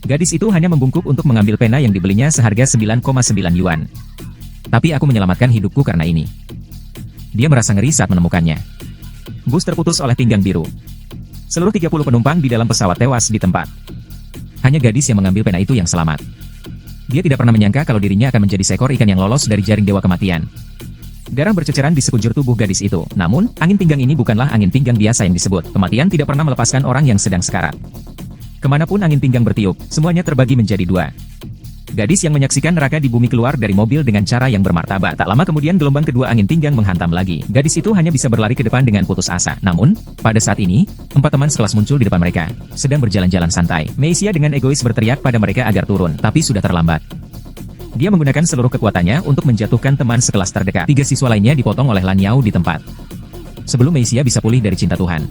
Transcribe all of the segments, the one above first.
Gadis itu hanya membungkuk untuk mengambil pena yang dibelinya seharga 9,9 yuan. Tapi aku menyelamatkan hidupku karena ini. Dia merasa ngeri saat menemukannya. Bus terputus oleh pinggang biru. Seluruh 30 penumpang di dalam pesawat tewas di tempat. Hanya gadis yang mengambil pena itu yang selamat. Dia tidak pernah menyangka kalau dirinya akan menjadi seekor ikan yang lolos dari jaring dewa kematian. Darah berceceran di sekujur tubuh gadis itu. Namun, angin pinggang ini bukanlah angin pinggang biasa yang disebut. Kematian tidak pernah melepaskan orang yang sedang sekarat. Kemanapun angin pinggang bertiup, semuanya terbagi menjadi dua. Gadis yang menyaksikan neraka di bumi keluar dari mobil dengan cara yang bermartabat. Tak lama kemudian gelombang kedua angin pinggang menghantam lagi. Gadis itu hanya bisa berlari ke depan dengan putus asa. Namun, pada saat ini, 4 teman sekelas muncul di depan mereka, sedang berjalan-jalan santai. Meisia dengan egois berteriak pada mereka agar turun, tapi sudah terlambat. Dia menggunakan seluruh kekuatannya untuk menjatuhkan teman sekelas terdekat. 3 siswa lainnya dipotong oleh Lan Yao di tempat. Sebelum Meisia bisa pulih dari cinta Tuhan.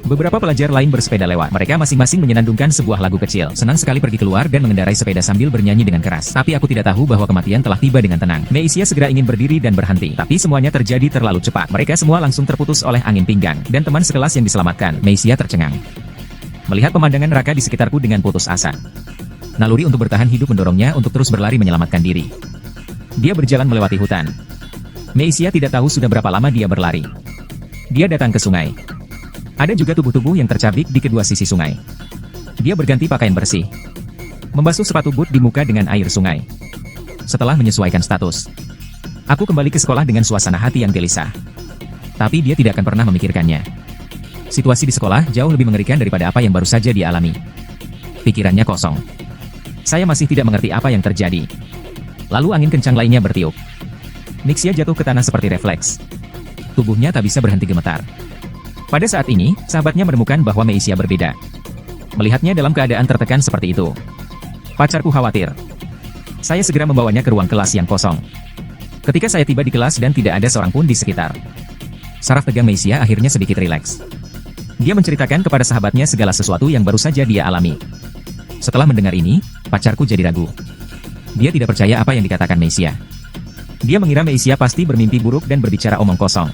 Beberapa pelajar lain bersepeda lewat. Mereka masing-masing menyenandungkan sebuah lagu kecil. Senang sekali pergi keluar dan mengendarai sepeda sambil bernyanyi dengan keras. Tapi aku tidak tahu bahwa kematian telah tiba dengan tenang. Meisia segera ingin berdiri dan berhenti. Tapi semuanya terjadi terlalu cepat. Mereka semua langsung terputus oleh angin pinggang. Dan teman sekelas yang diselamatkan. Meisia tercengang. Melihat pemandangan neraka di sekitarku dengan putus asa. Naluri untuk bertahan hidup mendorongnya untuk terus berlari menyelamatkan diri. Dia berjalan melewati hutan. Meisia tidak tahu sudah berapa lama dia berlari. Dia datang ke sungai. Ada juga tubuh-tubuh yang tercabik di kedua sisi sungai. Dia berganti pakaian bersih. Membasuh sepatu boot di muka dengan air sungai. Setelah menyesuaikan status. Aku kembali ke sekolah dengan suasana hati yang gelisah. Tapi dia tidak akan pernah memikirkannya. Situasi di sekolah jauh lebih mengerikan daripada apa yang baru saja dia alami. Pikirannya kosong. Saya masih tidak mengerti apa yang terjadi. Lalu angin kencang lainnya bertiup. Nixia jatuh ke tanah seperti refleks. Tubuhnya tak bisa berhenti gemetar. Pada saat ini, sahabatnya menemukan bahwa Meisia berbeda. Melihatnya dalam keadaan tertekan seperti itu. Pacarku khawatir. Saya segera membawanya ke ruang kelas yang kosong. Ketika saya tiba di kelas dan tidak ada seorang pun di sekitar. Saraf tegang Meisia akhirnya sedikit rileks. Dia menceritakan kepada sahabatnya segala sesuatu yang baru saja dia alami. Setelah mendengar ini, pacarku jadi ragu. Dia tidak percaya apa yang dikatakan Meisia. Dia mengira Meisia pasti bermimpi buruk dan berbicara omong kosong.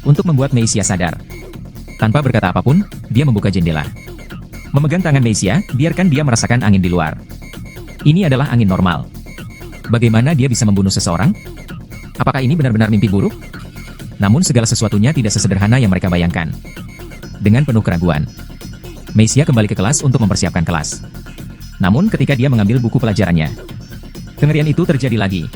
Untuk membuat Meisia sadar. Tanpa berkata apapun, dia membuka jendela. Memegang tangan Meisia, biarkan dia merasakan angin di luar. Ini adalah angin normal. Bagaimana dia bisa membunuh seseorang? Apakah ini benar-benar mimpi buruk? Namun segala sesuatunya tidak sesederhana yang mereka bayangkan. Dengan penuh keraguan, Meisia kembali ke kelas untuk mempersiapkan kelas. Namun ketika dia mengambil buku pelajarannya, kengerian itu terjadi lagi.